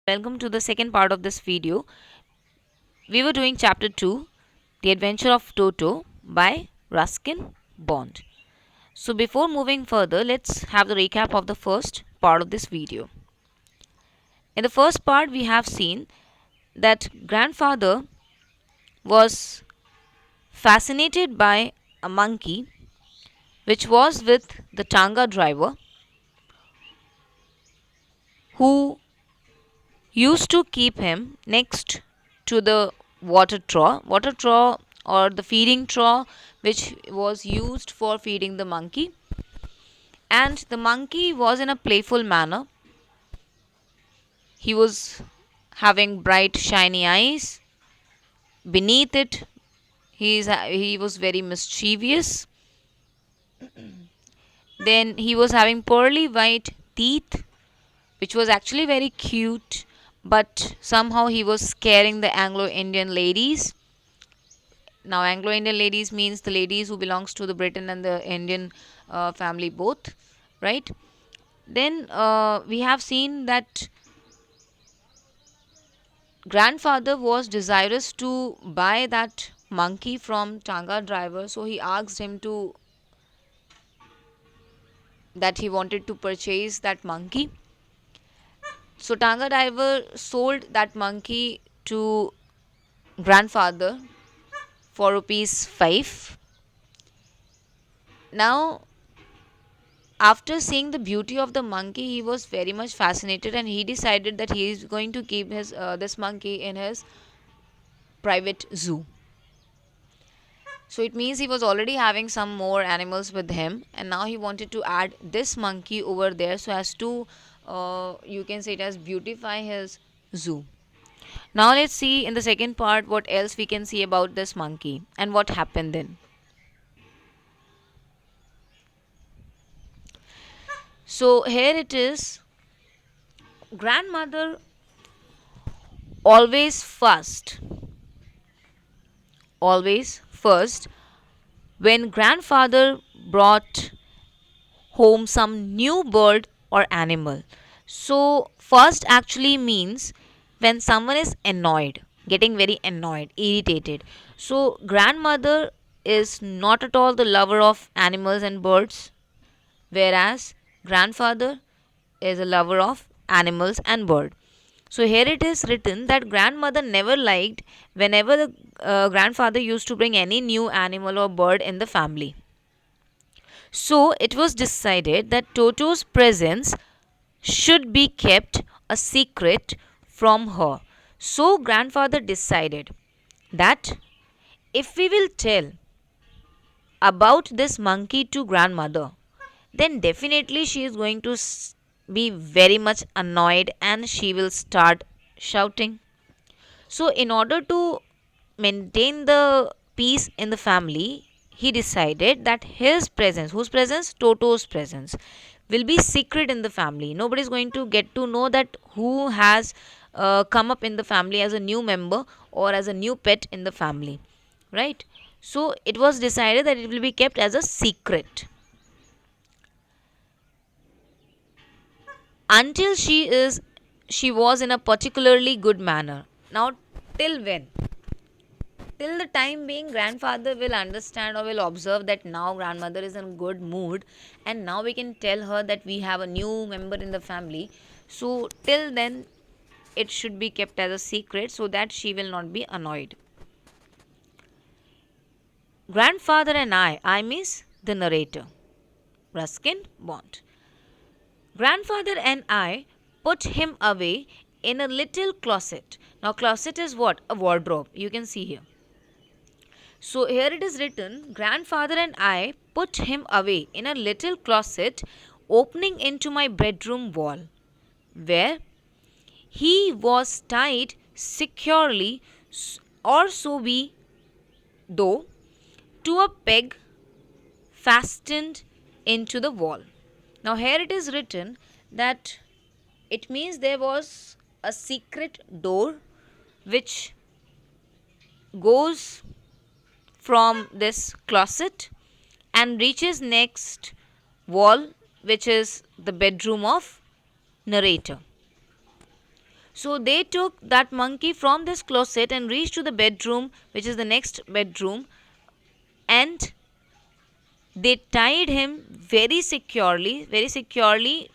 Welcome to the second part of this video. We were doing chapter 2, The Adventure of Toto by Ruskin Bond. So before moving further, let's have the recap of the first part of this video. In the first part, we have seen that grandfather was fascinated by a monkey which was with the tanga driver who used to keep him next to the water trough or the feeding trough which was used for feeding the monkey. And the monkey was in a playful manner. He was having bright shiny eyes. Beneath it, he was very mischievous. Then he was having pearly white teeth, which was actually very cute, but somehow he was scaring the Anglo-Indian ladies. Now Anglo-Indian ladies means the ladies who belongs to the Britain and the Indian family both, right? Then we have seen that grandfather was desirous to buy that monkey from tanga driver, so he asked him to that he wanted to purchase that monkey. So tanga driver sold that monkey to grandfather for rupees 5. Now, after seeing the beauty of the monkey, he was very much fascinated, and he decided that he is going to keep his this monkey in his private zoo. So it means he was already having some more animals with him, and now he wanted to add this monkey over there so as to, you can say it as beautify his zoo. Now let's see in the second part what else we can see about this monkey and what happened then. So here it is. Grandmother always first when grandfather brought home some new bird or animal. So first actually means when someone is annoyed, getting very annoyed, irritated. So grandmother is not at all the lover of animals and birds, whereas grandfather is a lover of animals and bird. So here it is written that grandmother never liked whenever the grandfather used to bring any new animal or bird in the family. So it was decided that Toto's presence should be kept a secret from her. So grandfather decided that if we will tell about this monkey to grandmother, then definitely she is going to be very much annoyed and she will start shouting. So, in order to maintain the peace in the family, he decided that his presence, whose presence? Toto's presence, will be secret in the family. Nobody is going to get to know that who has come up in the family as a new member or as a new pet in the family, right? So, it was decided that it will be kept as a secret until she was in a particularly good manner. Now, till when? Till the time being grandfather will understand or will observe that now grandmother is in good mood, and now we can tell her that we have a new member in the family. So till then it should be kept as a secret so that she will not be annoyed. Grandfather and I miss the narrator, Ruskin Bond. Grandfather and I put him away in a little closet. Now closet is what? A wardrobe. You can see here. So here it is written, grandfather and I put him away in a little closet opening into my bedroom wall, where he was tied securely, or so we though, to a peg fastened into the wall. Now here it is written that it means there was a secret door which goes from this closet and reaches next wall, which is the bedroom of narrator. So they took that monkey from this closet and reached to the bedroom, which is the next bedroom, and they tied him very securely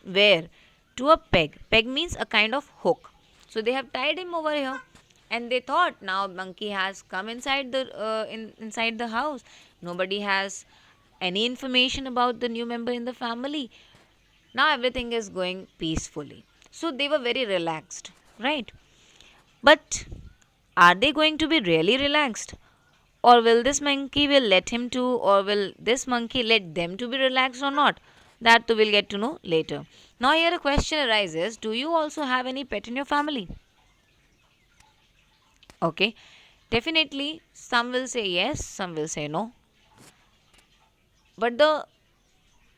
where? To a peg. Peg means a kind of hook. So they have tied him over here, and they thought now monkey has come inside inside the house. Nobody has any information about the new member in the family. Now everything is going peacefully. So they were very relaxed, right? But are they going to be really relaxed? Or will this monkey will let him to, or will this monkey let them to be relaxed or not? That too we'll get to know later. Now here a question arises, do you also have any pet in your family? Okay, definitely some will say yes, some will say no. But the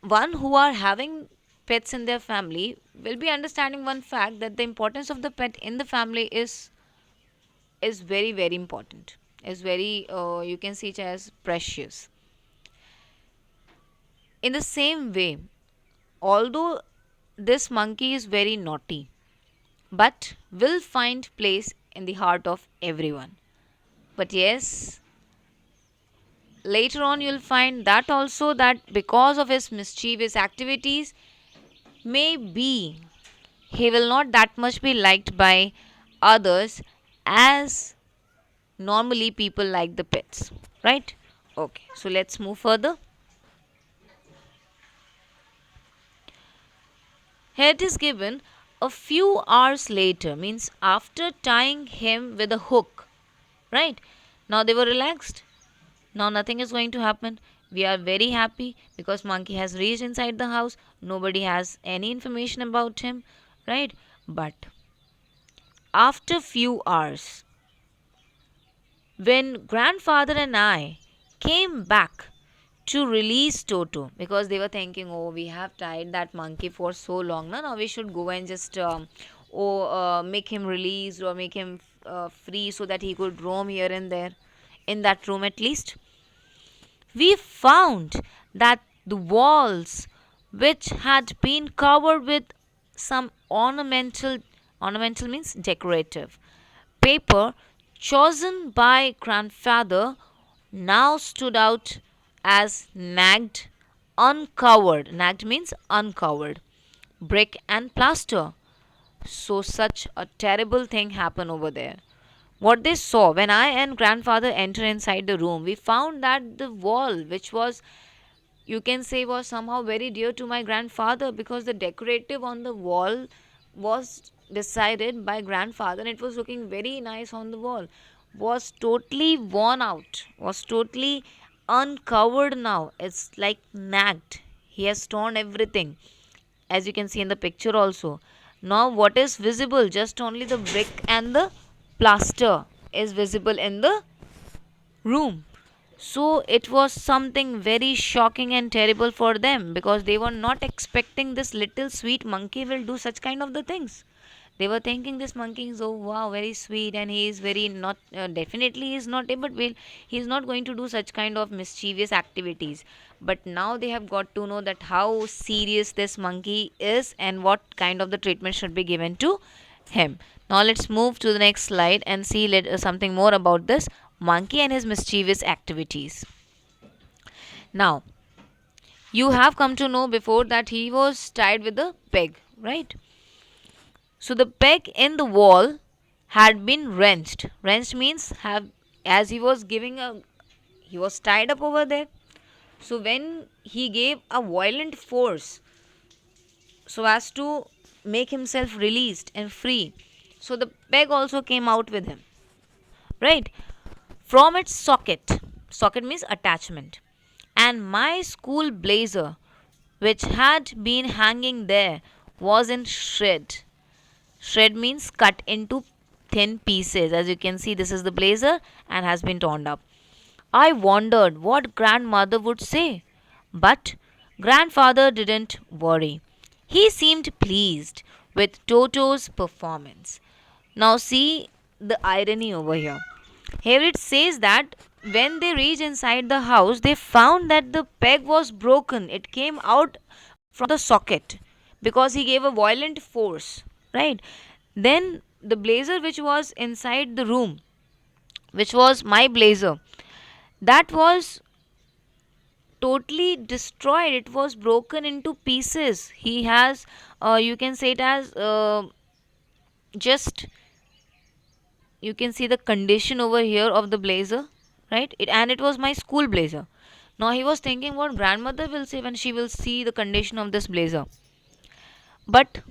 one who are having pets in their family will be understanding one fact, that the importance of the pet in the family is very important, is very you can see it as precious. In the same way, although this monkey is very naughty, but will find place in the heart of everyone. But yes, later on you'll find that also, that because of his mischievous activities, maybe he will not that much be liked by others as normally people like the pets, right? Okay, so let's move further. Here it is given, a few hours later, means after tying him with a hook, right? Now they were relaxed. Now nothing is going to happen. We are very happy because monkey has reached inside the house. Nobody has any information about him, right? But after few hours, when grandfather and I came back to release Toto, because they were thinking, oh, we have tied that monkey for so long, now we should go and just make him released or make him free so that he could roam here and there in that room at least. We found that the walls, which had been covered with some ornamental means decorative paper chosen by grandfather, now stood out as nagged means uncovered brick and plaster. So such a terrible thing happened over there. What they saw, when I and grandfather entered inside the room, we found that the wall, which was, you can say, was somehow very dear to my grandfather, because the decorative on the wall was decided by grandfather and it was looking very nice on the wall, was totally worn out, was totally uncovered. Now it's like nagged, he has torn everything, as you can see in the picture also. Now what is visible? Just only the brick and the plaster is visible in the room. So it was something very shocking and terrible for them, because they were not expecting this little sweet monkey will do such kind of the things. They were thinking this monkey is, oh wow, very sweet, and he is very not, definitely he is not able, will he is not going to do such kind of mischievous activities. But now they have got to know that how serious this monkey is and what kind of the treatment should be given to him. Now let's move to the next slide and see something more about this monkey and his mischievous activities. Now, you have come to know before that he was tied with a peg, right? So the peg in the wall had been wrenched. Wrenched means have, as he was giving a, he was tied up over there. So when he gave a violent force so as to make himself released and free, so the peg also came out with him, right? From its socket, socket means attachment, and my school blazer, which had been hanging there, was in shred. Shred means cut into thin pieces. As you can see, this is the blazer and has been torn up. I wondered what grandmother would say, but grandfather didn't worry. He seemed pleased with Toto's performance. Now see the irony over here. Here it says that when they reached inside the house, they found that the peg was broken. It came out from the socket because he gave a violent force, right? Then the blazer which was inside the room, which was my blazer, that was totally destroyed. It was broken into pieces. He has, you can say it as, just, you can see the condition over here of the blazer, right? And it was my school blazer. Now he was thinking what grandmother will say when she will see the condition of this blazer. But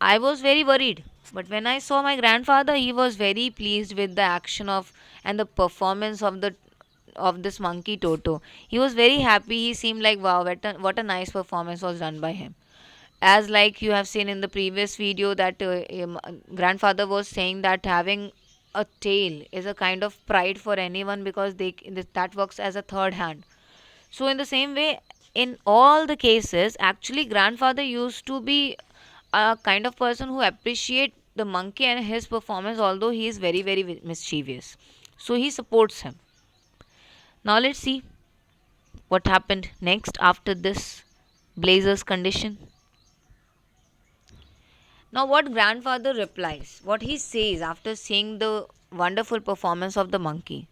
I was very worried. But when I saw my grandfather, he was very pleased with the action of and the performance of the of this monkey Toto. He was very happy. He seemed like wow, what a nice performance was done by him. As like you have seen in the previous video that grandfather was saying that having a tail is a kind of pride for anyone, because that works as a third hand. So in the same way, in all the cases, actually grandfather used to be a kind of person who appreciate the monkey and his performance, although he is very very mischievous. So he supports him. Now let's see what happened next after this blazer's condition. Now, what grandfather replies, what he says after seeing the wonderful performance of the monkey.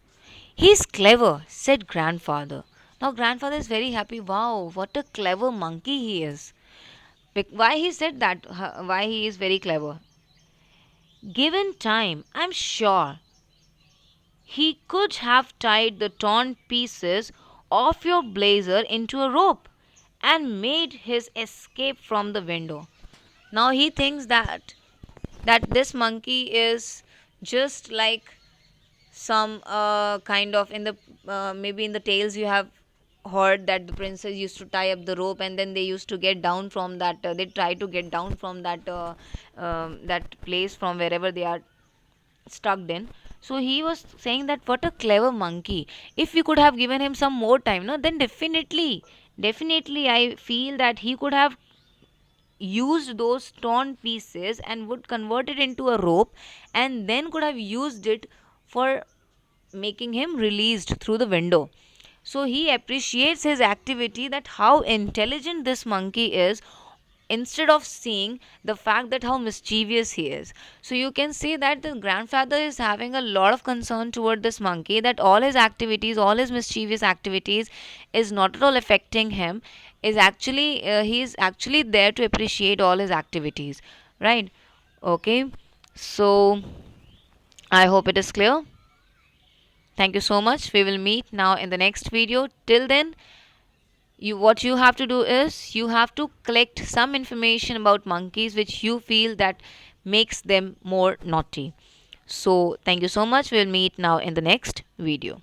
He's clever, said grandfather. Now, grandfather is very happy. Wow, what a clever monkey he is. Why he said that? Why he is very clever? Given time, I'm sure he could have tied the torn pieces of your blazer into a rope and made his escape from the window. Now he thinks that this monkey is just like some kind of in the maybe in the tales you have heard that the princess used to tie up the rope and then they used to get down from that they try to get down from that place from wherever they are stuck in. So he was saying that what a clever monkey. If we could have given him some more time, no, then definitely I feel that he could have used those torn pieces and would convert it into a rope, and then could have used it for making him released through the window. So he appreciates his activity, that how intelligent this monkey is, instead of seeing the fact that how mischievous he is. So you can see that the grandfather is having a lot of concern toward this monkey, that all his activities, all his mischievous activities is not at all affecting him, is actually he is actually there to appreciate all his activities, right? Okay, so I hope it is clear. Thank you so much. We will meet now in the next video. Till then, what you have to do is you have to collect some information about monkeys which you feel that makes them more naughty. So thank you so much. We'll meet now in the next video.